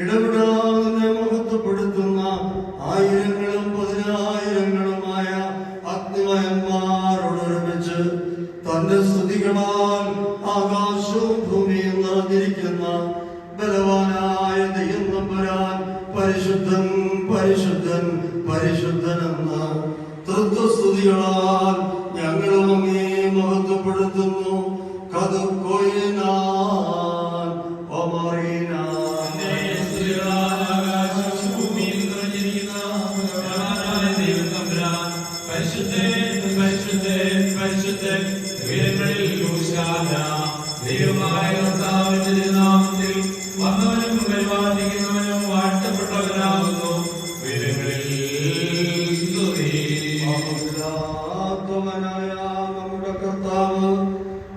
ഇടപെടാതെ മഹത്വപ്പെടുത്തുന്ന ആയിരങ്ങളും പതിനായിരങ്ങളുമായ അഗ്നിമയന്മാരോടൊരുമിച്ച് തന്റെ സ്തുതികളാൽ ആകാശവും ഭൂമിയും നിറഞ്ഞിരിക്കുന്ന ബലവാനായ ദൈവം തമ്പുരാൻ പരിശുദ്ധൻ പരിശുദ്ധൻ പരിശുദ്ധനെന്ന തൃത്വസ്തുതികളാൽ ഞങ്ങളും അങ്ങേ മഹത്വപ്പെടുത്തുന്നു. ദൈവമായ കർത്താവിന്റെ നാമത്തിൽ വന്നവനും പരിപാലിക്കുന്നവനും വാഴ്ത്തപ്പെട്ടവനാകുന്നു. നമ്മുടെ കർത്താവ്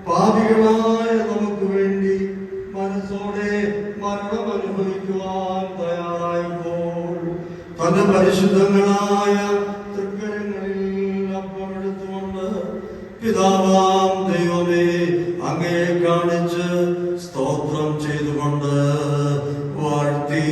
പാപികളായ നമുക്ക് വേണ്ടി മനസ്സോടെ മരണം അനുഭവിക്കുവാൻ തയ്യാറായപ്പോൾ തന്റെ പരിശുദ്ധങ്ങളായ തൃക്കരങ്ങളിൽ അപ്പമെടുത്തുകൊണ്ട് പിതാവാം ദൈവമേ അങ്ങേ കാണിച്ച് സ്തോത്രം ചെയ്തുകൊണ്ട് വാഴ്ത്തി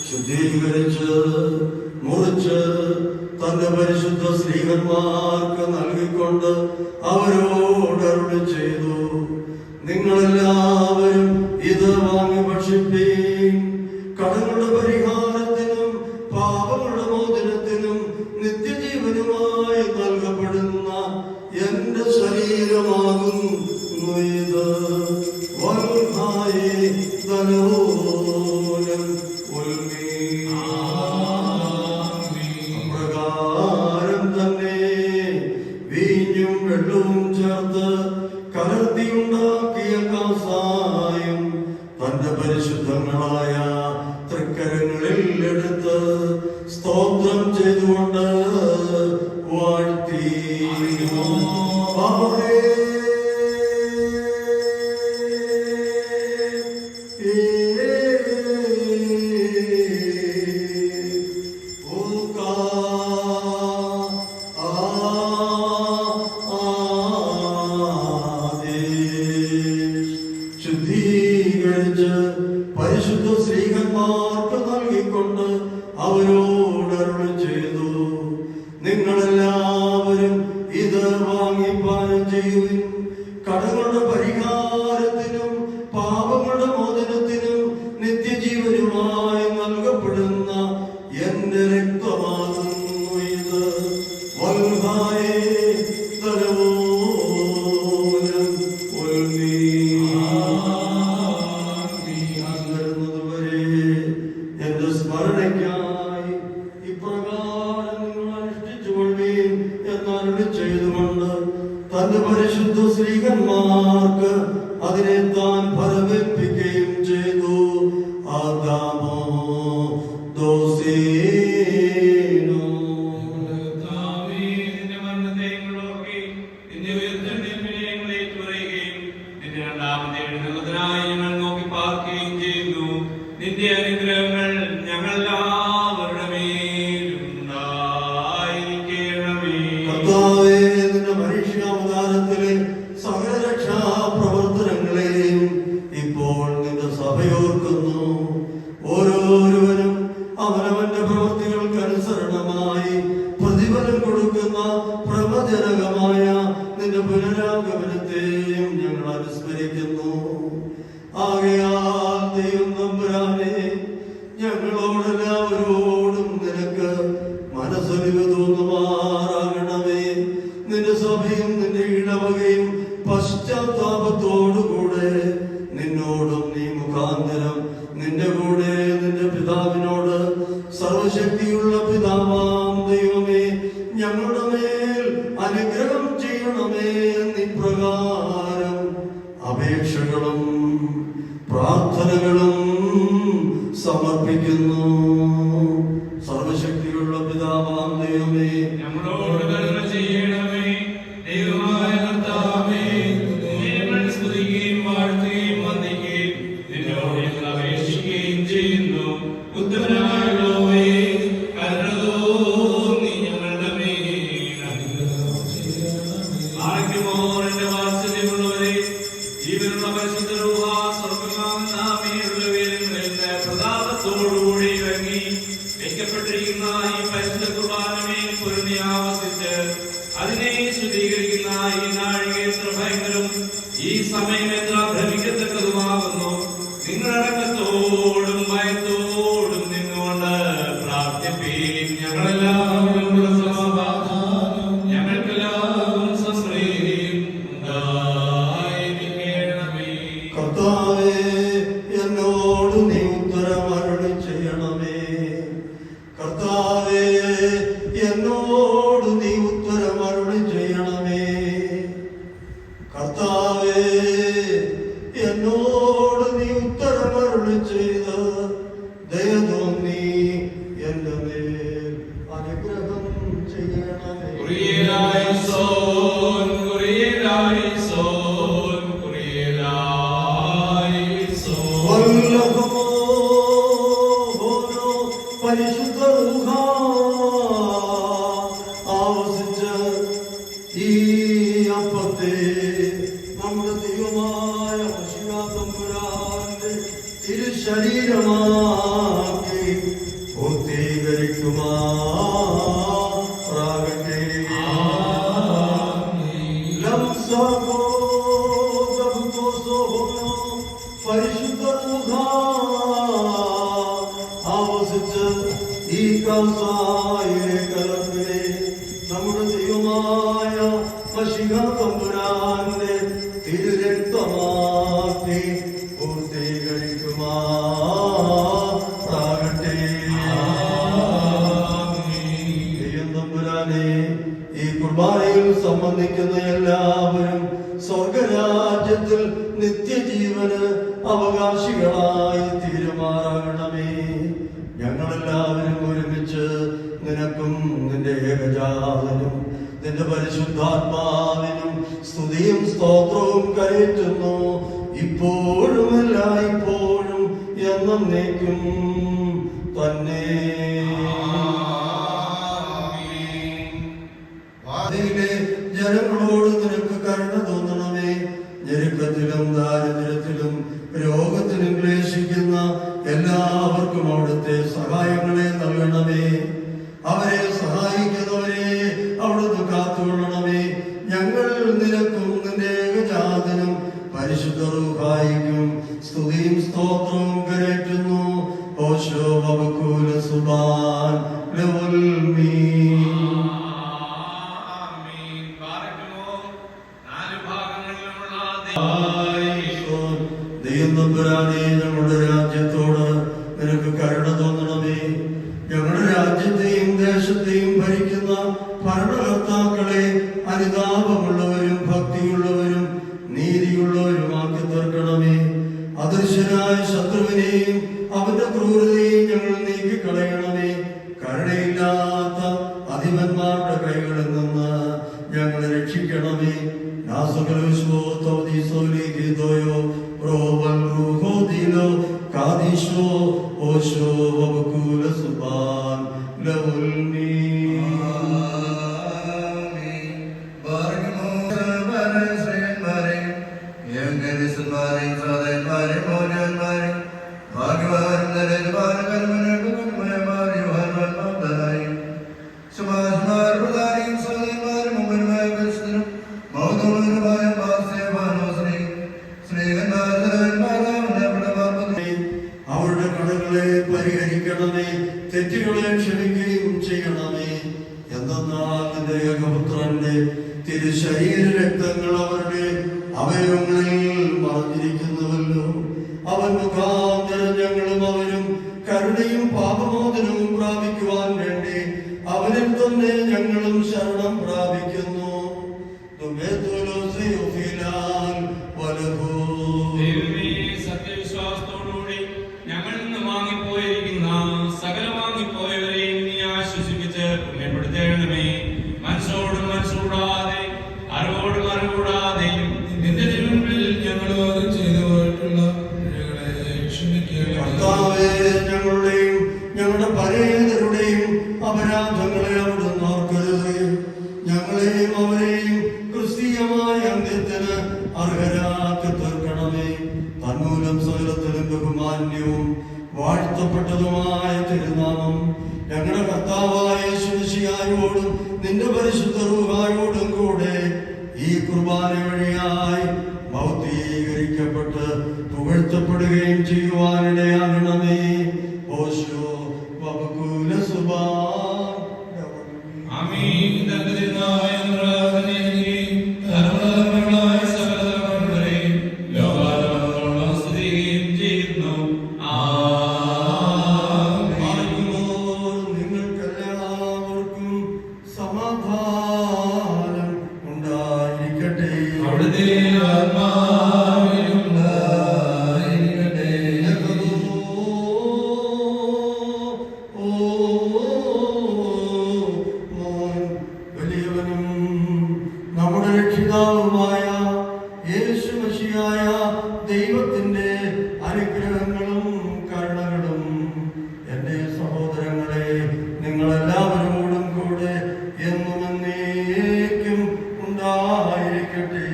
ശുദ്ധീകരിച്ച് മുറിച്ച് തന്റെ പരിശുദ്ധ സ്ത്രീകന്മാർക്ക് നൽകിക്കൊണ്ട് അവരോടരുളി ചെയ്തു, നിങ്ങളെല്ലാവരും ഇത് വാങ്ങി ഭക്ഷിപ്പീൻ. കടങ്ങളുടെ പരിഹാരത്തിനും പാപങ്ങളുടെ മോചനത്തിനും നിത്യജീവനുമായി നൽകപ്പെടുന്ന എന്റെ ശരീരമാകുന്നു ഇത്. പ്രകാരം തന്നെ വീഞ്ഞും വെള്ളവും ചേർത്ത് കലർത്തിയുണ്ടാക്കിയ കാസായും തന്റെ പരിശുദ്ധങ്ങളായ തൃക്കരങ്ങളിൽ എടുത്ത് സ്തോത്രം ചെയ്തുകൊണ്ട് വാഴ്ത്തി ശുദ്ധീകരിച്ച് പരിശുദ്ധ സ്ത്രീകന്മാർക്ക് നൽകിക്കൊണ്ട് അവരോടരുളി ചെയ്തു, നിങ്ങളെല്ലാവരും ഇത് വാങ്ങി പാനം ചെയ്യുവിൻ. കടങ്ങളുടെ പരിഹാരത്തിനും പാപങ്ങളുടെ മോചനത്തിനും നിത്യജീവനുമായി നൽകപ്പെടുന്ന എന്റെ രക്തമാകുന്നു ഇത്. എന്റെ സ്മരണയ്ക്കായി ഇപ്രകാരം നിങ്ങൾ അനുഷ്ഠിച്ചുകൊള്ളീൻ എന്നരുളി ചെയ്തുകൊണ്ട് തന്റെ പരിശുദ്ധ സ്ത്രീകന്മാർക്ക് അതിനെ താൻ ഫലമേൽപ്പിക്കുകയും ചെയ്തു. ആദാമോ ദോസേനോ നിന്റെ അനുഗ്രഹങ്ങൾ ഞങ്ങളെല്ലാവരുടെ മേലുണ്ടായിരിക്കണമേ. കർത്താവേ, നിന്റെ മനുഷ്യാവതാരത്തിലെ സകല രക്ഷാ പ്രവർത്തനങ്ങളെയും ഇപ്പോൾ നിന്റെ സഭയോർക്കുന്നു. ഓരോരുവരും അവനവന്റെ പ്രവൃത്തികൾക്ക് അനുസരണമായി പ്രതിഫലം കൊടുക്കുന്ന പ്രവചനകമായ നിന്റെ പുനരാഗമനത്തെയും ഞങ്ങൾ അനുസ്മരിക്കുന്നു. ആകയാൽ ദൈവം തമ്പുരാനെ, ഞങ്ങളോടെല്ലാവരോടും നിനക്ക് മനസ്സൊലിവ് തോന്നുമാറാകണമേ. നിന്റെ സഭയും നിന്റെ ഇടവകയും പശ്ചാത്താപത്തോടുകൂടെ നിന്നോടും നീ മുഖാന്തരം നിന്റെ കൂടെ നിന്റെ പിതാവിനോട് സർവശക്തിയുള്ള പിതാവാം ദൈവമേ ഞങ്ങളുടെ മേൽ അനുഗ്രഹം ചെയ്യണമേ. പ്രകാരം അപേക്ഷകളും പ്രാർത്ഥനകളും സമർപ്പിക്കുന്നു. സർവശക്തിയുള്ള പിതാവാം ദൈവമേ, ഞങ്ങളോട് കരുണ ചെയ്യണമേ. ദൈവമായ കർത്താവേ, നിന്നെ ഞങ്ങൾ സ്തുതിക്കുകയും വാഴ്ത്തുകയും വന്ദിക്കുകയും നിന്നോട് ഞങ്ങൾ അപേക്ഷിക്കുകയും ചെയ്യുന്നു. ഉത്തമനായുള്ളവേ, കരുണ തോന്നി ഞങ്ങളുടെ മേൽ അനുഗ്രഹം ചെയ്യണമേ. ആർക്കുമോറിന്റെ വാത്സല്യമുള്ളവരെ, ജീവനുള്ള പരിശുദ്ധ റൂഹ പ്രതാപത്തോടുകൂടി ഇറങ്ങി വെക്കപ്പെട്ടിരിക്കുന്ന ഈ പരിശുദ്ധ കുർബാനമേൽ പൊരുതി ആവസിച്ച് അതിനെ ശുദ്ധീകരിക്കുന്ന ഈ നാഴിക എത്ര ഭയങ്കരം, ഈ സമയം എത്ര ഭ്രമിക്കത്തക്കതുമാകുന്നു. നിങ്ങളടക്കത്തോടും ഭയത്തോടും നിന്നുകൊണ്ട് പ്രാർത്ഥിപ്പീൻ. ഞങ്ങളെല്ലാവരും സമാധാനം, ഞങ്ങൾക്കെല്ലാവരും സശ്രീയും ഉണ്ടായിരിക്കണമേ. കർത്താവേ, എന്നോട് നീ ഉത്തരമരുളി ചെയ്യണമേ. കർത്താവേ, എന്നോട് നീ ഉത്തരമരുളി ചെയ്യണമേ. കർത്താവേ, എന്നോട് നീ ഉത്തരമരുളി ചെയ്ത് ദയ തോന്നി എന്റെ മേൽ അനുഗ്രഹം ചെയ്യണമേ. കുറിയലായിസോൻ, കുറിയലായിസോൻ, കുറിയലായിസോൻ. പരിശുദ്ധ റൂഹ ആവസിച്ച് ഈ അപ്പത്തെ നമ്മുടെ ദൈവമായ തമ്പുരാന്റെ തിരുശരീരമാക്കി പൂർത്തീകരിക്കുമാറാകട്ടെ. പരിശുദ്ധ റൂഹ ആവസിച്ച് ഈ കൗസായിലെ കലർപ്പിനെ നമ്മുടെ ദൈവമായ മശിഹ തമ്പുരാന്റെ തിരുരക്തമാക്കി പൂർത്തീകരിക്കുമാറാകട്ടെ. ദൈവം തമ്പുരാനെ, ഈ കുർബാനയിൽ സംബന്ധിക്കുന്ന എല്ലാവരും സ്വർഗരാജ്യത്തിൽ നിത്യജീവന് അവകാശികളായി തീരുമാറാകണമേ. ഞങ്ങളെല്ലാവരും ഒരുമിച്ച് നിനക്കും നിന്റെ ഏകജാതനും നിന്റെ പരിശുദ്ധാത്മാവിനും സ്തുതിയും സ്തോത്രവും കരയറ്റുന്നു, ഇപ്പോഴും എല്ലായ്പ്പോഴും എന്നേക്കും തന്നെ. അതിലെ ജനങ്ങളോട് നിനക്ക് കരുണ തോന്നണമേ. ഞെരുക്കത്തിലും ദാരിദ്ര്യത്തിലും രോഗത്തിലും ക്ലേശിക്കുന്ന എല്ലാവർക്കും അവിടുത്തെ സഹായങ്ങളെ നൽകണമേ. അവരെ സഹായിക്കുന്നവരെ അവിടുന്ന് കാത്തുകൊള്ളണമേ. ഞങ്ങൾ നിനക്കും നിന്റെ ഏകജാതനും പരിശുദ്ധ റൂഹായിക്കും സ്തുതിയും സ്തോത്രവും കരയറ്റുന്നു. ഓശോ വബകൂല സുബാൻ ലവുൽ മീൻ. ദൈവം തമ്പുരാനെ, ഞങ്ങളുടെ രാജ്യത്തോട് നിനക്ക് കരുണ തോന്നണമേ. ഞങ്ങളുടെ രാജ്യത്തെയും ദേശത്തെയും ഭരിക്കുന്ന ഭരണകർത്താക്കളെ അനുതാപമുള്ളവരും ഭക്തിയുള്ളവരും നീതിയുള്ളവരുമാക്കി തീർക്കണമേ. അദൃശ്യനായ ശത്രുവിനെയും അവന്റെ ക്രൂരതയെയും ഞങ്ങൾ നീക്കിക്കളയണമേ. കരുണയില്ലാത്ത അധിപന്മാരുടെ കൈകളിൽ നിന്ന് ഞങ്ങളെ രക്ഷിക്കണമേ. അവരുടെ കടങ്ങളെ പരിഹരിക്കണമേ, തെറ്റുകളെ ക്ഷമിക്കുകയും ചെയ്യണമേ. എന്തെന്നാൽ നിന്റെ ഏകപുത്രന്റെ തിരുശരീര രക്തങ്ങൾ അവരുടെ അവയവങ്ങളിൽ മറഞ്ഞിരിക്കുന്നുവല്ലോ. അവൻ മുഖാന്തരം ഞങ്ങളും അവരും കരുണയും പാപമോചനവും പ്രാപിക്കുവാൻ വേണ്ടി അവരിൽ തന്നെ ഞങ്ങളും ശരണം പ്രാപിക്കുന്നു. അപരാധങ്ങളെ അവിടുന്ന് ഓർക്കരുത്. ഞങ്ങളെയും അവരെയും ക്രിസ്തീയമായ അന്ത്യത്തിന് അർഹരാക്കി തീർക്കണമേ. തന്മൂലം സകലത്തിലും ബഹുമാന്യവും വാഴ്ത്തപ്പെട്ടതുമായ തിരുനാമം ഞങ്ങളുടെ കർത്താവായ യേശുമിശിഹായോടും നിന്റെ പരിശുദ്ധ റൂഹായോടും കൂടെ ഈ കുർബാന വഴിയായി ഭൗതീകരിക്കപ്പെട്ട് പുകഴ്ത്തപ്പെടുകയും ചെയ്യുവാനിടയാകണമേ. ഓശോ വബകുല സുബാ ദൈവത്തിന്റെ അനുഗ്രഹങ്ങളും കരുണകളും എന്റെ സഹോദരങ്ങളെ നിങ്ങളെല്ലാവരോടും കൂടെ എന്നും എന്നേക്കും ഉണ്ടായിരിക്കട്ടെ.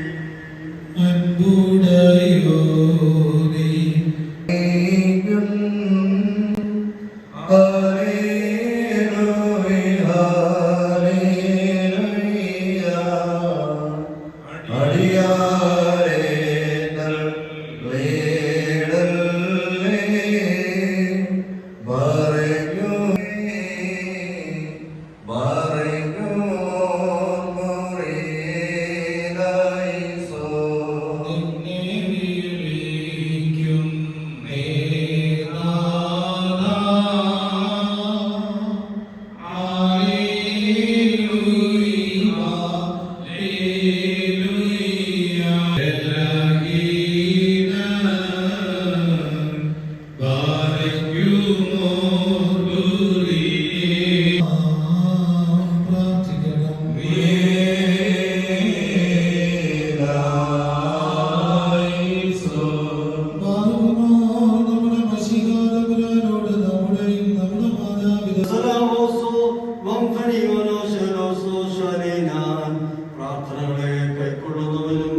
പ്രാർത്ഥനകളെ കൈക്കൊള്ളുന്നവനും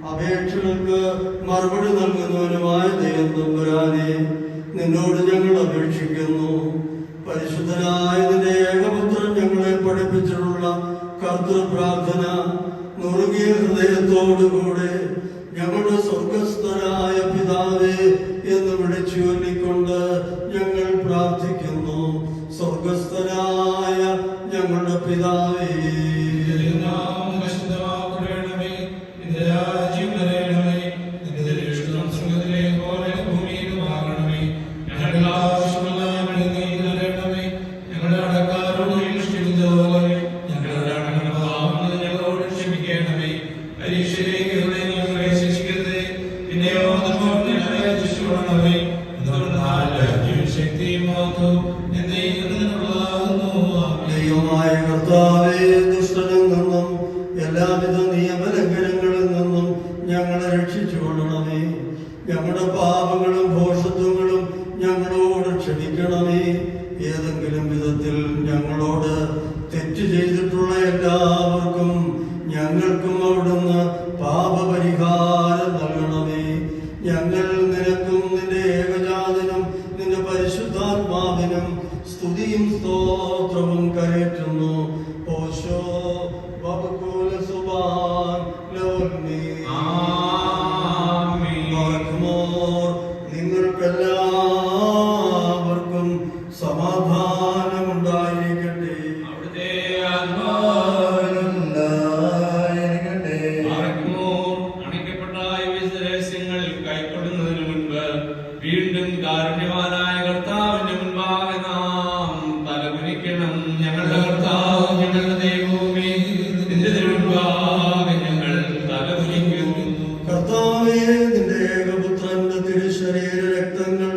അപേക്ഷകൾക്ക് മറുപടി നൽകുന്നവനുമായ ദൈവം തമ്പുരാനെ, നിന്നോട് ഞങ്ങൾ അപേക്ഷിക്കുന്നു. പരിശുദ്ധനായ നിന്റെ ഏകപുത്രൻ ഞങ്ങളെ പഠിപ്പിച്ചിട്ടുള്ള കർത്തൃപ്രാർത്ഥന നുറുകിയ ഹൃദയത്തോടുകൂടെ ഞങ്ങളുടെ സ്വർഗസ്ഥനായ പിതാവേ എന്ന് വിളിച്ചു ചൊല്ലിക്കൊണ്ട് ഞങ്ങൾ പ്രാർത്ഥിക്കുന്നു. സ്വർഗസ്ഥനായ ഞങ്ങളുടെ പിതാവേ, ദൈവമായ കർത്താവേ, ദുഷ്ടനിൽ നിന്നും എല്ലാവിധ നിയമലംഘനങ്ങളിൽ നിന്നും ഞങ്ങളെ രക്ഷിച്ചുകൊള്ളണമേ. ഞങ്ങളുടെ പാപങ്ങളും ഭോഷത്വങ്ങളും ഞങ്ങളോട് ക്ഷമിക്കണമേ. ഏതെങ്കിലും വിധത്തിൽ ഞങ്ങളോട് തെറ്റ് ചെയ്തിട്ടുള്ള എല്ലാവർക്കും ഞങ്ങൾക്കും അവിടുന്ന് പാപപരിഹാരം നൽകണമേ. ഞങ്ങൾ നിനക്കും നിന്റെ ഏകജാതനും നിന്റെ പരിശുദ്ധാത്മാവിനും സ്തുതിയും സ്തോത്രവും കരയറ്റുന്നു. ഓശോ വബകുല സുബാൻ നിങ്ങൾക്കെല്ലാവർക്കും സമാധാനമുണ്ടായിരിക്കട്ടെ. കൈക്കൊള്ളുന്നതിന് മുൻപ് വീണ്ടും കാരുണ്യവാനായ കർത്താവിന്റെ മുൻപാകെ നാം തലകുനിക്കണം. ഞങ്ങളുടെ കർത്താവ്, ഞങ്ങളുടെ ദൈവമേ, നിന്റെ മുൻപാകെ ഞങ്ങൾ തലകുനിക്കുന്നു. കർത്താവേ, നിന്റെ ഏകപുത്രന്റെ തിരുശരീര രക്തങ്ങൾ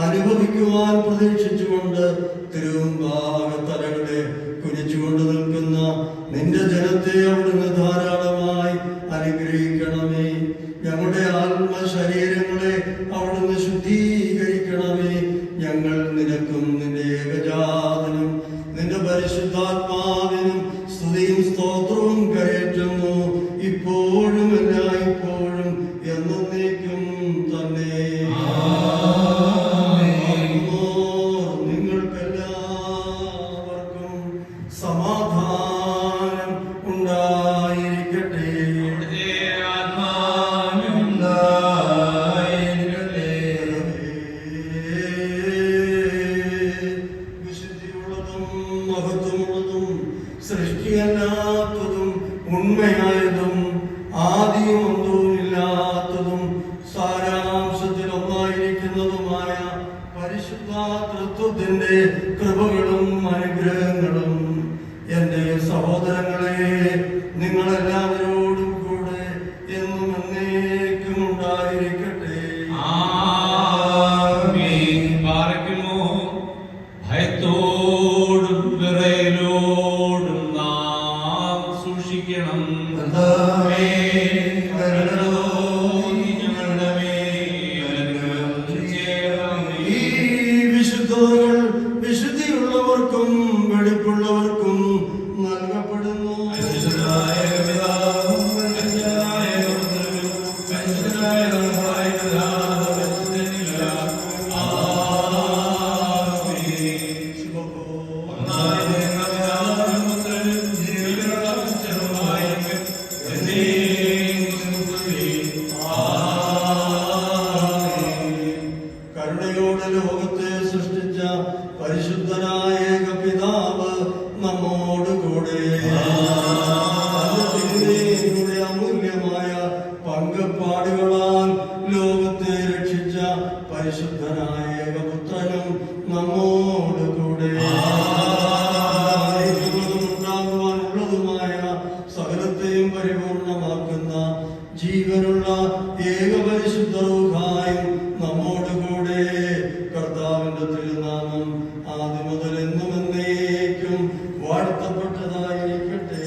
അനുഭവിക്കുവാൻ പ്രതീക്ഷിച്ചുകൊണ്ട് തിരുമുമ്പാകെ തലകളെ കുനിച്ചുകൊണ്ട് നിൽക്കുന്ന നിന്റെ ജനത്തെ അവിടുന്ന് ധാരാളമായി അനുഗ്രഹിക്കണമേ. ഞങ്ങളുടെ ആത്മശരീരങ്ങളെ അവിടുന്ന് ശുദ്ധീകരിക്കണമേ. ഞങ്ങൾ നിനക്കും നിന്റെ ഏകജാതനും നിന്റെ ഇപ്പോഴും എല്ലായ്പ്പോഴും എന്നേക്കും തന്നെ. നിങ്ങൾക്കെല്ലാവർക്കും സമാധാനം ഉണ്ടായിരിക്കട്ടെ. വിശുദ്ധിയുള്ളതും മഹത്വമുള്ളതും സൃഷ്ടിയല്ലാത്തതും ഉണ്മയായതും ആദിയും അന്തവുമില്ലാത്തതും സാരാംശത്തിൽ ഒന്നായിരിക്കുന്നതുമായ പരിശുദ്ധ തൃത്വത്തിന്റെ കൃപകളും അനുഗ്രഹങ്ങളും എന്റെ സഹോദരങ്ങളെ നിങ്ങളെല്ലാവരോടും കൂടെ എന്നും എന്നേക്കും ഉണ്ടായിരിക്കട്ടെ. ഭയത്തോടും വിറയലോടും നാം സൂക്ഷിക്കണം. ഈ വിശുദ്ധതകൾ വിശുദ്ധിയുള്ളവർക്കും വെടിപ്പുള്ളവർക്കും നൽകപ്പെടുന്നു. കരുണയോടെ ലോകത്തെ സൃഷ്ടിച്ച പരിശുദ്ധനായ പിതാവ് നമ്മോടുകൂടെ അമൂല്യമായ പങ്കപ്പാടുകളാൽ ലോകത്തെ രക്ഷിച്ച പരിശുദ്ധനായ പുത്രനും നമ്മോടുകൂടെ ഉണ്ടാകുവാനുള്ളതുമായ സകലത്തെയും പരിപൂർണമാക്കുന്ന ജീവനുള്ള ഏകപരിശുദ്ധ റൂഹായും നമ്മോടുകൂടെ. കർത്താവിന്റെ തിരുനാമം ആദ്യം മുതൽ എന്നും എന്നേക്കും വാഴ്ത്തപ്പെട്ടതായിരിക്കട്ടെ.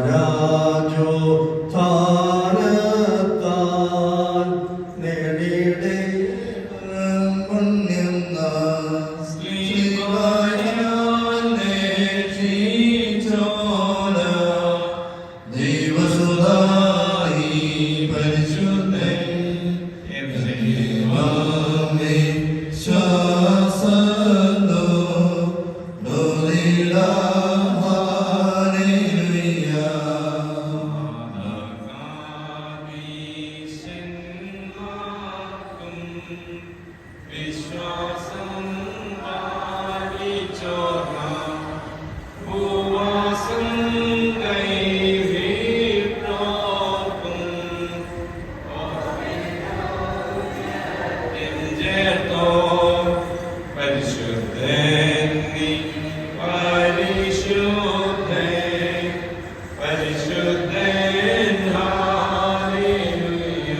രാജോ സ്ഥാനത്താൽ നേടിയിടേ പുണ്യം വിശ്വാസം പാലിച്ചോർമ്മ ഭൂവാസം കൈവിട്ടോർക്കും ചേർത്തോ പരിശുദ്ധൻ നീ പരിശുദ്ധൻ പരിശുദ്ധൻ ഹല്ലേലൂയ.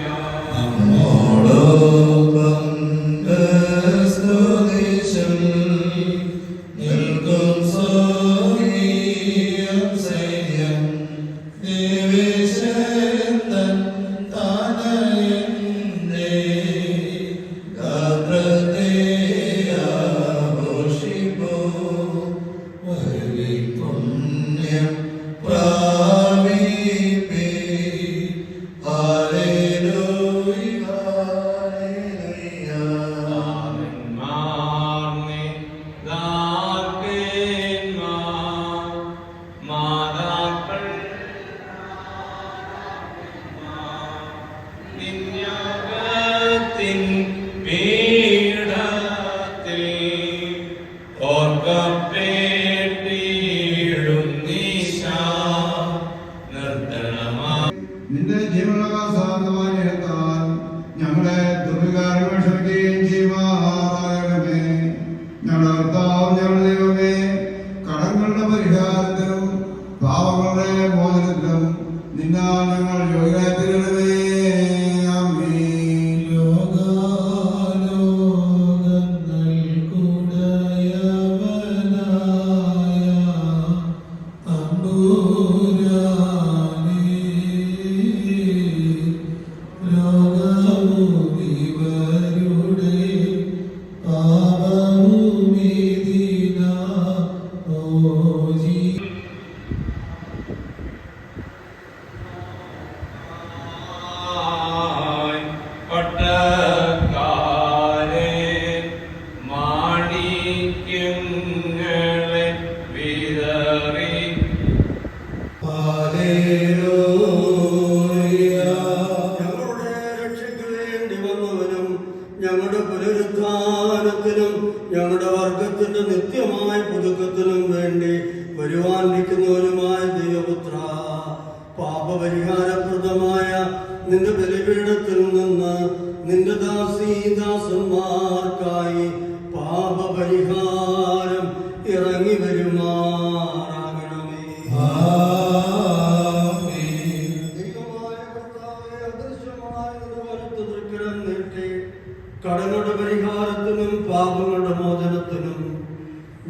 ഓർക്കപ്പേട്ടിടും നീശ ദൈവസാന്തമാനിയത്താൽ ഞങ്ങളെ ദുർവികാരങ്ങൾ ക്ഷമിക്കുകയും ചെയ്യുമാറാകണമേ. ഞങ്ങളുടെ കർത്താവ് ഞങ്ങളുടെ ദൈവമേ, കടങ്ങളുടെ പരിഹാരത്തിനും പാവങ്ങളുടെ മോചനത്തിനും നിന്നാൽ ഞങ്ങൾ യോഗ്യരായി തീരണമേ. ആമേൻ. പട്ടക്കാരെ മാണിക്യങ്ങളെ വിതറി ഞങ്ങളുടെ രക്ഷയ്ക്ക് വേണ്ടി വന്നവനും ഞങ്ങളുടെ പുനരുദ്ധാനത്തിനും ഞങ്ങളുടെ വർഗത്തിന്റെ നിത്യമായ പുതുക്കത്തിനും വേണ്ടി വരുവാനിരിക്കുന്നവനുമായ ദൈവപുത്ര, പാപപരിഹാരപ്രദമായ നിന്റെ ബലിപീഠത്തിൽ നിന്ന് നിന്റെ ദാസീദാസന്മാർക്കായി പാപപരിഹാരം ഇറങ്ങി വരുമാറാകണമേ. ദൈവമായ കർത്താവേ, അദൃശ്യമായ നിന്റെ വലത്ത് തൃക്കരം നീട്ടി കടങ്ങളുടെ പരിഹാരത്തിനും പാപങ്ങളുടെ മോചനത്തിനും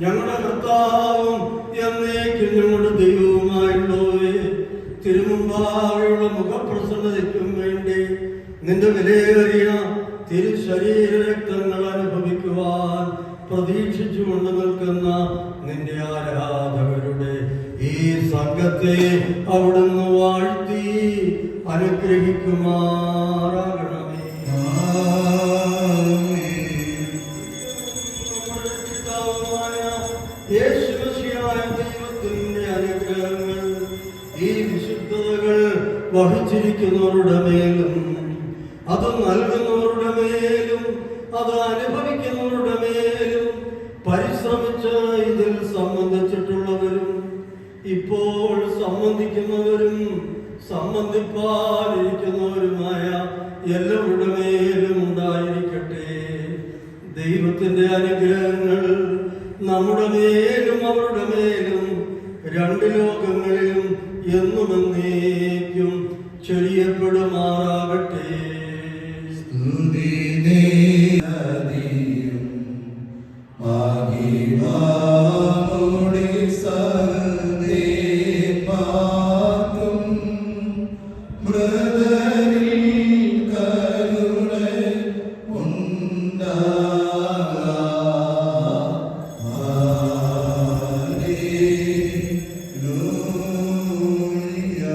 ഞങ്ങളുടെ കർത്താവും എന്നേക്കും ഞങ്ങളുടെ ദൈവവുമായുള്ളവേ, തിരുമുമ്പാകെയുള്ള മുഖപ്രസന്നതയ്ക്കും വേണ്ടി നിന്റെ വിലയേറിയ തിരുശരീര രക്തങ്ങൾ അനുഭവിക്കുവാൻ പ്രതീക്ഷിച്ചുകൊണ്ട് നിൽക്കുന്ന നിന്റെ ആരാധകരുടെ ഈ സംഘത്തെ അവിടുന്ന് വാഴ്ത്തി അനുഗ്രഹിക്കുമാറാകണമേ. യേശുമശിഹായ ദൈവത്തിന്റെ അനുഗ്രഹങ്ങൾ ഈ വിശുദ്ധതകൾ വഹിച്ചിരിക്കുന്നവരുടെ മേലും അത് നൽകുന്നവരുടെ മേലും അത് അനുഭവിക്കുന്നവരുടെ മേലും പരിശ്രമിച്ച് ഇതിൽ സംബന്ധിച്ചിട്ടുള്ളവരും ഇപ്പോൾ സംബന്ധിക്കുന്നവരും സംബന്ധിപ്പാനിരിക്കുന്നവരുമായ എല്ലാവരുടെ മേലും ഉണ്ടായിരിക്കട്ടെ. ദൈവത്തിന്റെ അനുഗ്രഹങ്ങൾ നമ്മുടെ മേലും അവരുടെ മേലും രണ്ട് ലോകങ്ങളിലും എന്നും എന്നേക്കും ചൊരിയപ്പെടുമാറാകട്ടെ.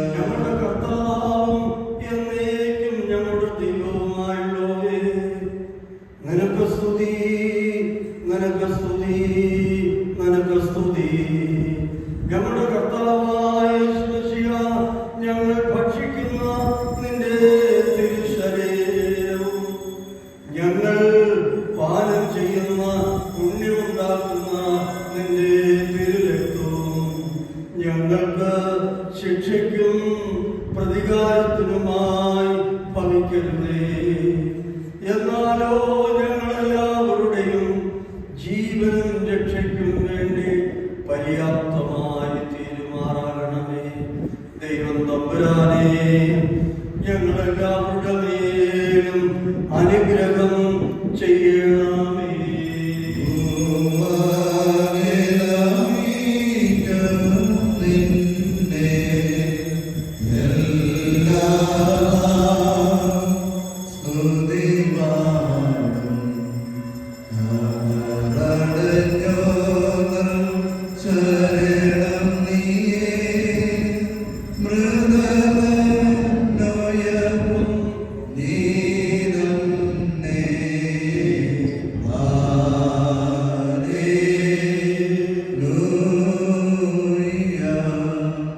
ഞങ്ങളുടെ കർത്താവും എന്നേക്കും ഞങ്ങളുടെ ദൈവവുമായുള്ളവേ, നിനക്ക് സ്തുതി, നിനക്ക് സ്തുതി, നിനക്ക് സ്തുതി. ഞങ്ങളുടെ കർത്താവായ യേശുമശിഹാ, ഞങ്ങൾ ഭക്ഷിക്കുന്ന നിന്റെ തിരുശരീരവും ഞങ്ങൾ പാനം ചെയ്യുന്ന പുണ്യമുണ്ടാക്കുന്ന നിന്റെ തിരുരക്തവും ഞങ്ങൾക്ക് ശിക്ഷയ്ക്കും പ്രതികാരത്തിനുമായി ഭവിക്കരുതേ. എന്നാലോ ഞങ്ങളെല്ലാവരുടെയും ജീവനും രക്ഷയ്ക്കും വേണ്ടി പര്യാപ്തമായി തീരുമാറാകണമേ. ദൈവം തമ്പുരാനേ, ഞങ്ങളെല്ലാവരുടെ മേലും അനുഗ്രഹം ചെയ്യണമേ.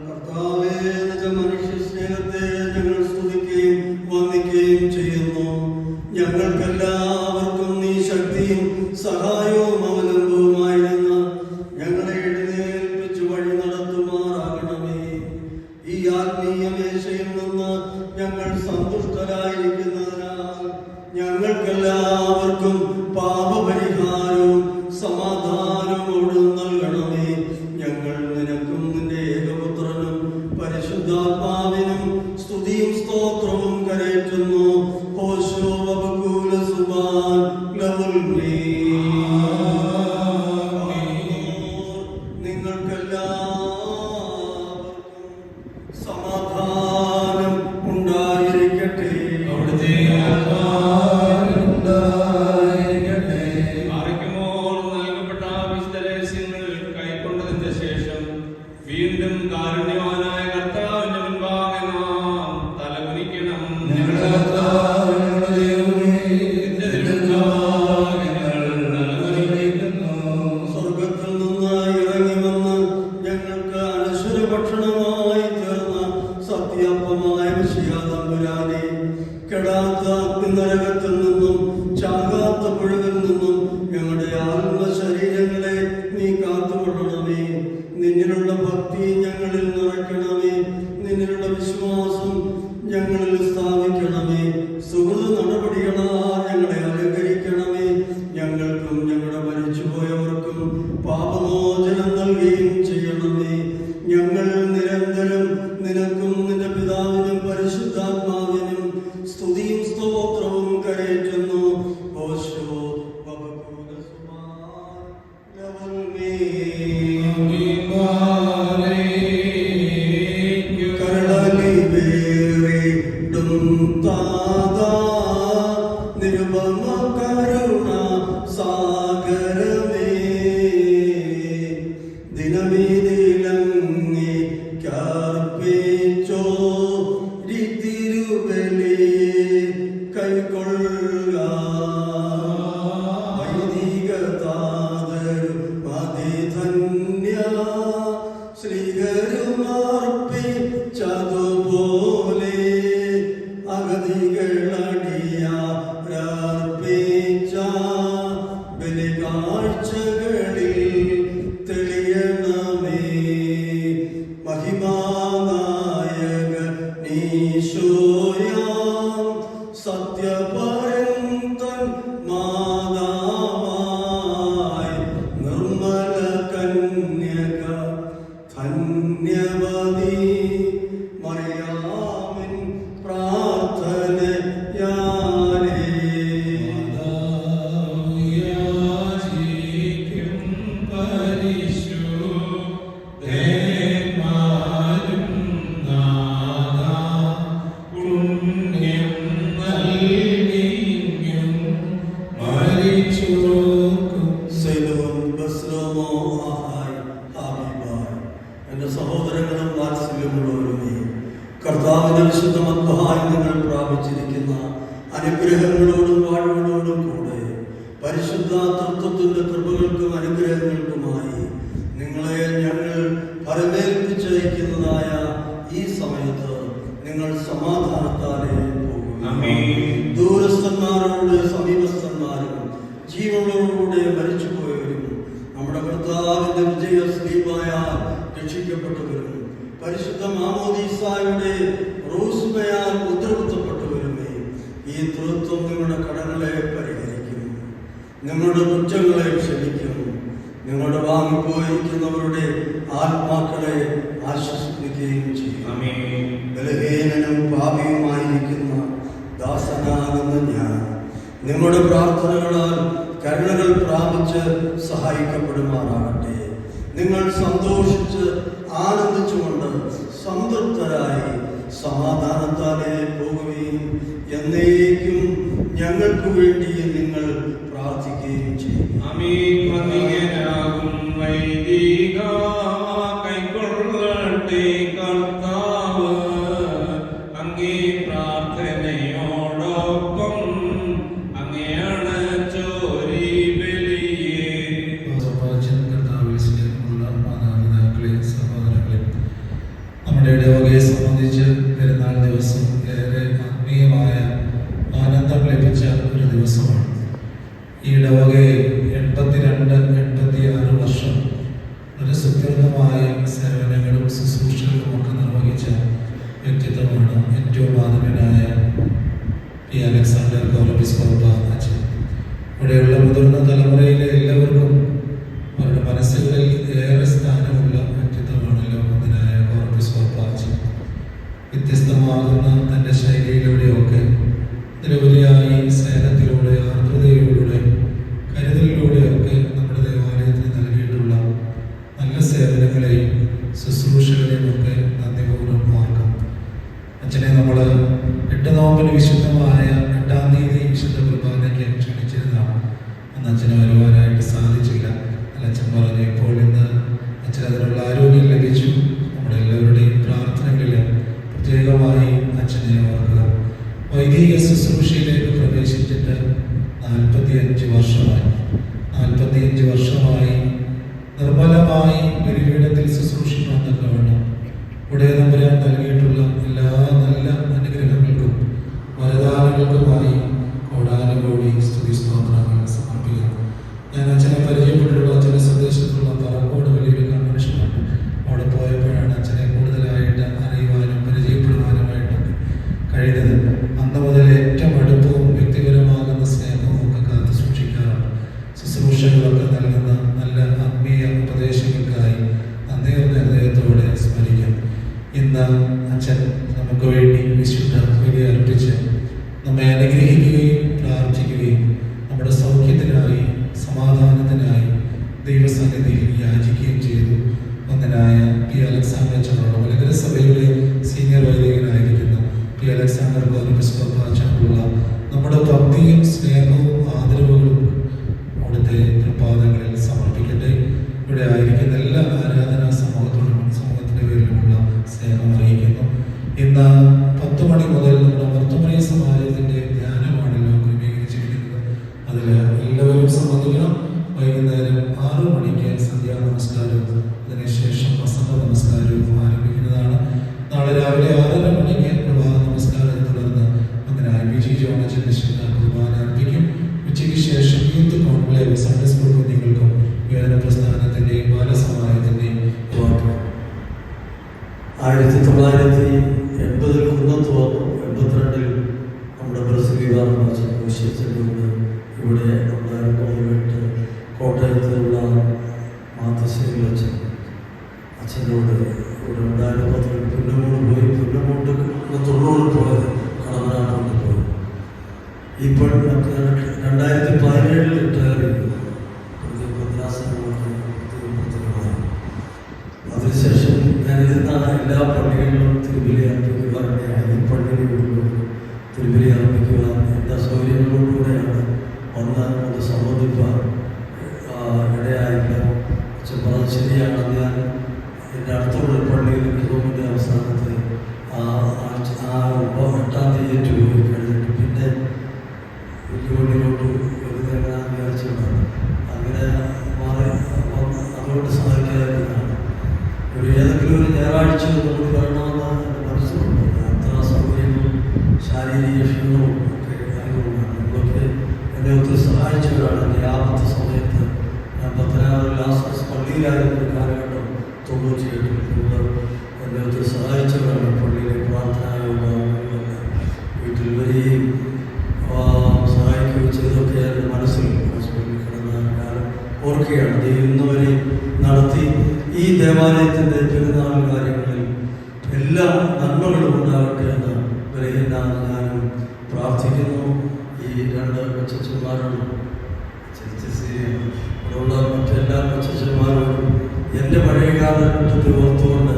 കർത്താവേ, നിന്റെ മനുഷ്യസ്നേഹത്തെ ഞങ്ങൾ സ്തുതിക്കുകയും വന്ദിക്കുകയും ചെയ്യുന്നു. ഞങ്ങൾക്കെല്ലാവർക്കും നീ ശക്തിയും സഹായവും അവലംബവുമായിരുന്ന ഞങ്ങളെ എഴുന്നേൽപ്പിച്ച് വഴി നടത്തുമാറാകണമേ. ഈ ആത്മീയ മേശയിൽ നിന്ന് ഞങ്ങൾ സന്തുഷ്ടരായിരിക്കുന്നതിനാൽ ഞങ്ങൾക്കെല്ലാവർക്കും പാപപരിഹാരവും സമാധാനവും നൽകണമേ. ഞങ്ങൾ നിനക്കും നിന്റെ ഏകപുത്രനും പരിശുദ്ധാത്മാവിനും സ്തുതിയും സ്തോത്രവും കരയറ്റുന്നു. ഓശോ വബകൂല സുബാൻ ലവുൽ നിങ്ങൾക്കെല്ലാവർക്കും സമാധാനം ഉണ്ടായിരിക്കട്ടെ. വീണ്ടും കാരുണ്യവാനായ കർത്താവിന്റെ മുൻപാകെ നാം തലകുനിക്കണം. സ്വർഗത്തിൽ നിന്ന് ഇറങ്ങി വന്ന് ഞങ്ങൾക്ക് അനശ്വര ഭക്ഷണമായി തീർന്ന സത്യപ്പമായ തമ്പുരാനെ, കെടാത്ത അഗ്നിനരകത്തിൽ നിന്നും ചാകാത്ത പുഴവിൽ നിന്നും ഞങ്ങളുടെ ആത്മശരീരങ്ങളെ നീ കാത്തുകൊള്ളണമേ. നിന്നിലുള്ള ഭക്തി ഞങ്ങളിൽ നിറയ്ക്കണമേ. നിന്നിലുള്ള വിശ്വാസം ഞങ്ങളിൽ സ്ഥാപിക്കണമേ. സുഹൃത നടപടികളാൽ ഞങ്ങളെ അലങ്കരിക്കണമേ. ഞങ്ങൾക്കും ഞങ്ങളുടെ മരിച്ചുപോയവർക്കും പാപമോചനം നൽകുകയും ചെയ്യണമേ. ഞങ്ങൾ നിരന്തരം നിനക്കും നിന്റെ പിതാവിനും പരിശുദ്ധാത്മാവിനും സ്തുതിയും സ്തോത്രവും കരയറ്റുന്നു. ഓശോ വബകൂല സുബാൻ ലവുൽ കരളലി വേറിടും താതാ നിരുപമ കരുണ സാഗരമേ, ദിനമേതിലങ്ങേ കർപ്പിച്ചോ തിരുബലി കൈക്കൊള്ളുക. വൈദിക താതരും അതിധന്യ ശ്രീകരുമർപ്പിച്ചതുപോലെ അഗതികളടിയാർപ്പിച്ച ബലികാഴ്ചകളിൽ തെളിയണമേ. മഹിമാനായക നീശോയാം സത്യപരന്തൻ മാതാവായി നിർമ്മല കന്യക ധന്യവതി മറിയാമിൻ പ്രാർത്ഥനയാലേ എന്റെ സഹോദരങ്ങളും വാത്സല്യമുള്ളവരുമേ, കർത്താവിന്റെ വിശുദ്ധ മദ്ബഹായിൽ നിങ്ങൾ പ്രാപിച്ചിരിക്കുന്ന അനുഗ്രഹങ്ങളോടും വാഴ്വുകളോടും കൂടെ പരിശുദ്ധ തത്വത്തിന്റെ കൃപകൾക്കും അനുഗ്രഹങ്ങൾക്കുമായി നിങ്ങളെ ഞങ്ങൾ ഫലമേൽപ്പിച്ചയക്കുന്നതായ ഈ സമയത്ത് നിങ്ങൾ സമാധാനത്താലെ പോകുക. ദൂരസ്ഥന്മാരോട് സമീപസ്ഥന്മാരും ജീവനോടുകൂടെ മരിച്ചുപോയവരും നമ്മുടെ കർത്താവിന്റെ വിജയ സ്ലീബായാൽ രക്ഷിക്കപ്പെട്ടവരും പരിശുദ്ധ മാമോദീസായുടെ റൂസ്മയാൽ മുദ്രകുത്തപ്പെട്ടവരുമേ, ഈ തൃത്വം നിങ്ങളുടെ കടങ്ങളെ പരിഹരിക്കും, നിങ്ങളുടെ കുറ്റങ്ങളെ ക്ഷമിക്കും, നിങ്ങളുടെ വാങ്ങിപ്പോയിരിക്കുന്നവരുടെ ആത്മാക്കളെ ആശ്വസിപ്പിക്കുകയും ചെയ്യും. ബലഹീനനും പാപിയുമായിരിക്കുന്ന ദാസനാകുന്ന ഞാൻ നിങ്ങളുടെ പ്രാർത്ഥനകളാൽ കരുണകൾ പ്രാപിച്ച് സഹായിക്കപ്പെടുമാറാകട്ടെ. നിങ്ങൾ സന്തോഷിച്ച് ആനന്ദിച്ചുകൊണ്ട് സംതൃപ്തരായി സമാധാനത്താലെ പോകുകയും എന്നേക്കും ഞങ്ങൾക്ക് വേണ്ടി നിങ്ങൾ പ്രാർത്ഥിക്കുകയും ചെയ്യും. കൈക്കൊള്ളട്ടെ കർത്താവ് അങ്ങേ പ്രാർത്ഥനയോടൊപ്പം അങ്ങയാണ് ചോരി ബലിയേ. മാതാപിതാക്കളെ, സഹോദരങ്ങളെ, നമ്മുടെ ഇടവകയെ സംബന്ധിച്ച് പെരുന്നാൾ ദിവസം ഏറെ ആത്മീയമായ ആനന്ദം ലഭിച്ച ഒരു ദിവസമാണ്. ഈ ഇടവകയെ 82-86 വർഷം ഒരു സുദീർഘമായ സേവനങ്ങളും ശുശ്രൂഷകളും ഒക്കെ നിർവഹിച്ച വ്യക്തിത്വമാണ് ഏറ്റവും ആദരണീയനായ പി. അലക്സാണ്ടർ കോറപ്പിസ്കോപ്പ അച്ഛൻ. ഇവിടെയുള്ള മുതിർന്ന തലമുറയിലെ എല്ലാവർക്കും അവരുടെ മനസ്സുകളിൽ ഏറെ സ്ഥാനമുള്ള വ്യക്തിത്വമാണല്ലോ അതിനായ കോറപ്പിസ്കോപ്പ അച്ഛൻ. വ്യത്യസ്തമാകുന്ന തൻ്റെ ശൈലിയിലൂടെയൊക്കെ നിരവധിയായി സ്നേഹത്തിലൂടെ, ആർദ്രതയിലൂടെ, കരുതലിലൂടെയൊക്കെ നമ്മുടെ ദേവാലയത്തിന് നൽകിയിട്ടുള്ള നല്ല സേവനങ്ങളെയും ശുശ്രൂഷകളെയും ഒക്കെ നന്ദിപൂർവ്വം ഓർക്കാം. അച്ഛനെ നമ്മൾ 8 നോമ്പിന് വിശുദ്ധമായ 8-ാം തീയതി വിശുദ്ധ കുർബാനയ്ക്ക് ക്ഷണിച്ചിരുന്നതാണ്. അന്ന് അച്ഛന് വരുവാനായിട്ട് സാധിച്ചില്ല. അച്ഛൻ പറഞ്ഞു ഇപ്പോൾ ഇന്ന് അച്ഛൻ അതിനുള്ള ആരോഗ്യം ലഭിച്ചു. നമ്മുടെ എല്ലാവരുടെയും പ്രാർത്ഥനകളിൽ പ്രത്യേകമായി അച്ഛനെ ഓർക്കുക. വൈദിക ശുശ്രൂഷയിലേക്ക് പ്രവേശിച്ചിട്ട് 45 വർഷമായി. 45 വർഷമായി നിർമ്മലമായി ബലിപീഠത്തിൽ ശുശ്രൂഷിക്കാൻ തക്കവണ്ണം ഉടയ തമ്പുരാൻ നൽകിയിട്ടുള്ള എല്ലാ നല്ല അനുഗ്രഹങ്ങൾക്കും വരദാനങ്ങൾക്കുമായി കോടാനുകോടി സ്തുതി സ്തോത്രങ്ങൾ സമർപ്പിക്കുന്നു. ഞാൻ അച്ഛനെ പരിചയപ്പെട്ടിട്ടുള്ള അച്ഛൻ്റെ സന്ദേശത്തിലുള്ള പറക്കോട് വലിയൊരു കൺവെൻഷനാണ്. അവിടെ പോയപ്പോഴാണ് അച്ഛനെ കൂടുതലായിട്ട് അറിയുവാനും പരിചയപ്പെടുവാനുമായിട്ടൊക്കെ കഴിഞ്ഞത്. അന്ന് മുതൽ ഏറ്റവും അടുപ്പവും വ്യക്തിപരമാകുന്ന സ്നേഹവും ഒക്കെ കാത്തു സൂക്ഷിക്കാറുണ്ട്. ശുശ്രൂഷകളൊക്കെ നൽകുന്ന നല്ല ആത്മീയ ഉപദേശങ്ങൾക്കായി നന്ദിയുള്ള ഹൃദയത്തോടെ സ്മരിക്കും. ഇന്ന് അച്ഛൻ നമുക്ക് വേണ്ടി വിശുദ്ധ ബലി അർപ്പിച്ച് നമ്മെ അനുഗ്രഹിക്കുകയും പ്രാർത്ഥിക്കുകയും നമ്മുടെ സൗഖ്യത്തിനായി, സമാധാനത്തിനായി ദൈവസന്നിധിയിൽ യാചിക്കുകയും ചെയ്തു. വന്ദനായ പി. അലക്സാണ്ടർ അച്ഛനോട് മലങ്കര സഭയിലെ സീനിയർ വൈദികനായിരിക്കുന്ന പി. അലക്സാണ്ടർ കോറപ്പിസ്കോപ്പ അച്ഛനോടുള്ള നമ്മുടെ ഭക്തിയും സ്നേഹവും ആദരവുകളും അവിടുത്തെ പാദങ്ങളിൽ സമർപ്പിക്കട്ടെ. ഇവിടെ ആയിരിക്കുന്ന എല്ലാ ആരാധനാ സമൂഹത്തിന്റെ പേരിലുമുള്ള സ്നേഹം അറിയിക്കുന്നു. ഇന്ന് 10 മണി മുതൽ നമ്മുടെ വർത്തമാന സമാജത്തിന്റെ ധ്യാനമാണല്ലോ ക്രമീകരിച്ചിരിക്കുന്നത്. അതിൽ എല്ലാവരും സംബന്ധിക്കണം. വൈകുന്നേരം 6 മണിക്ക് സന്ധ്യാ നമസ്കാരവും അതിനുശേഷം പ്രസംഗ നമസ്കാരവും ആരംഭിക്കുന്നതാണ്. നാളെ രാവിലെ 6:30 മണിക്ക് പ്രഭാത നമസ്കാരത്തെ തുടർന്ന് അതിനായി വിജി ജോണച്ചന്റെ ശുദ്ധ കുർബാന അർപ്പിക്കും. ഉച്ചയ്ക്ക് ശേഷം യൂത്ത് കോൺക്ലേവ് സൺഡേ സ്കൂൾ കുഞ്ഞുങ്ങൾക്കും വേദന പ്രസ്ഥാനത്തിന്റെയും ബാലസമാജത്തിന്റെയും 1980 കുന്നത്ത് വന്നു. 82 നമ്മുടെ ബ്രസീലിയാണ് വിശ്വസിച്ചുകൊണ്ട് ഇവിടെ ഉണ്ടായിരുന്നവരുമായിട്ട് കോട്ടയത്തിലുള്ള മാത്തശ്ശേരി അച്ഛനോട് ഇവിടെ ഉണ്ടായിരുന്നപ്പോൾ പുന്നമൂട് പോയി. പുന്നമൂട്ട് 90 പോയത് കടമനാട്ടോട് പോയി. ഇപ്പോൾ 2017 റിട്ടയർ ചെയ്തു. അതിനുശേഷം ഞാനിരുന്ന എല്ലാ പള്ളികളിലും തിരുബലി അർപ്പിക്കുവാനിടയായി. ഈ പള്ളികളിലും തിരുബലി അർപ്പിക്കുവാൻ എല്ലാ സൗകര്യങ്ങളോടുകൂടെയാണ് വന്ന് അത് സംബന്ധിക്കാൻ ഇടയായില്ല. അച്ഛൻ പറഞ്ഞത് ശരിയാണ്. ഞാൻ എൻ്റെ അടുത്തുള്ള പള്ളിയിൽ റൂമിൻ്റെ അവസാനത്ത് 8-ാം തീയതി പോയി കഴിഞ്ഞിട്ട് പിന്നെ ജോലിയിലോട്ട് വരുന്നതെങ്ങനെ വിചാരിച്ചതാണ്. അങ്ങനെ മാറി അതുകൊണ്ട് സഹായിക്കാതിരുന്നതാണ്. ഏതെങ്കിലും ഒരു ഞായറാഴ്ച നമ്മൾ വരണമെന്ന് എൻ്റെ മനസ്സിലുണ്ട്. യാത്രാ സൗകര്യങ്ങളും ശാരീരിക ക്ഷീണവും ഒക്കെ ആയതുകൊണ്ടാണ്. നമ്മളൊക്കെ എന്നെ ഒത്തിരി സഹായിച്ചവരാണ്. എൻ്റെ ആപത്ത് സമയത്ത് ഞാൻ പത്തനാപുരം ലാസസ് പള്ളിയിലായിരുന്ന ഒരു കാലഘട്ടം 98 എന്നെ ഒത്തിരി സഹായിച്ചവരാണ്. പള്ളിയിലെ പ്രാർത്ഥനായോഗങ്ങളെല്ലാം വീട്ടിൽ വരികയും സഹായിക്കുകയും ചെയ്തൊക്കെ എൻ്റെ മനസ്സിൽ കിടന്ന കാലം ഓർക്കുകയാണ്. ദൈവന്നവരെ നടത്തി ഈ ദേവാലയത്തിൻ്റെ പെരുന്നാൾ കാര്യങ്ങളിൽ എല്ലാ നന്മകളും ഉണ്ടാകട്ടെ എന്ന് ഞാനും പ്രാർത്ഥിക്കുന്നു. ഈ 2 കൊച്ചന്മാരോടും ഇവിടെയുള്ള മറ്റെല്ലാ കൊച്ചന്മാരോടും എൻ്റെ പഴയ കാലഘട്ടത്തിൽ ഓർത്തുകൊണ്ട്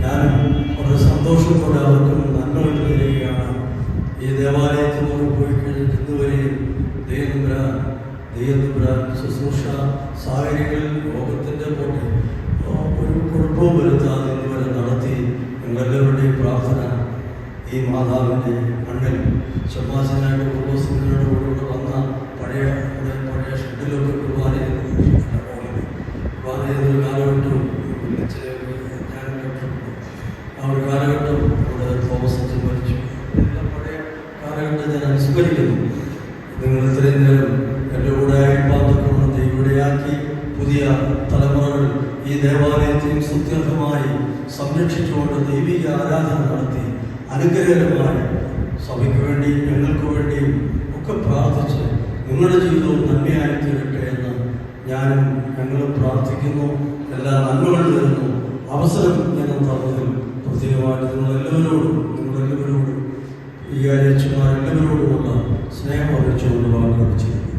ഞാനും വളരെ സന്തോഷത്തോടെ അവർക്കും നന്മകൾ നേരുകയാണ്. ഈ ദേവാലയത്തിനോട് പോയി കഴിഞ്ഞിട്ട് ഇന്നുവരെയും ദൈവപുരാൻ ശുശ്രൂഷ സാഹചര്യങ്ങളിൽ ലോകത്തിൻ്റെ പോട്ടെ ഒരു കുഴപ്പവും വരുത്താതെ ഇതുവരെ നടത്തി. നിങ്ങളെല്ലാവരുടെയും പ്രാർത്ഥന ഈ മാതാവിൻ്റെ മണ്ണിൽ ശമാസനായിട്ട് കുടുംബസ്ഥനോട് കൂടെ വന്ന പഴയ ഷെഡിലൊക്കെ കുർബാന ചെയ്തൊരു കാലഘട്ടവും ഞാൻ കേട്ടിട്ടുണ്ട്. ആ ഒരു കാലഘട്ടം നമ്മുടെ തോമസ് അച്ഛൻ മരിച്ചു. എല്ലാം പഴയ കാലഘട്ടം ഞാൻ അനുസ്മരിക്കുന്നു. നിങ്ങൾ ഇത്രയും നേരം എൻ്റെ കൂടെ ആയിപ്പാതൊക്കെ ഇവിടെയാക്കി പുതിയ തലമുറകൾ ഈ ദേവാലയത്തെയും സുത്യർത്ഥമായി സംരക്ഷിച്ചുകൊണ്ട് ദൈവിക ആരാധന നടത്തി അനുഗ്രഹകരമായ സഭയ്ക്ക് വേണ്ടിയും ഞങ്ങൾക്ക് വേണ്ടിയും ഒക്കെ പ്രാർത്ഥിച്ച് നിങ്ങളുടെ ജീവിതവും നന്മയായി തീരട്ടെ എന്ന് ഞാനും ഞങ്ങളും പ്രാർത്ഥിക്കുന്നു. എല്ലാ നന്മകളും തരുന്നു. അവസരം ഞാൻ തന്നതിൽ പ്രത്യേകമായിട്ട് നിങ്ങളെല്ലാവരോടും ഈ അയച്ചുമാരെല്ലാവരോടുമുള്ള സ്നേഹം അറിയിച്ചുകൊണ്ട് വാക്കുകൾ ചെയ്യുന്നു.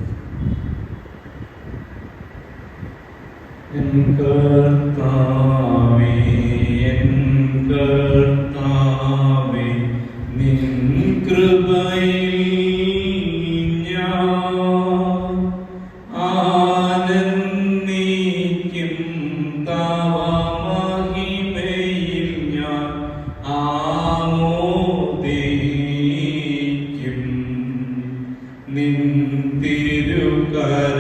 നിൻ കൃപയിൽ ഞാൻ ആനന്ദിക്കും, തവ മഹിമയിൽ ഞാൻ ആമോദിക്കും. നിൻ തിരുകര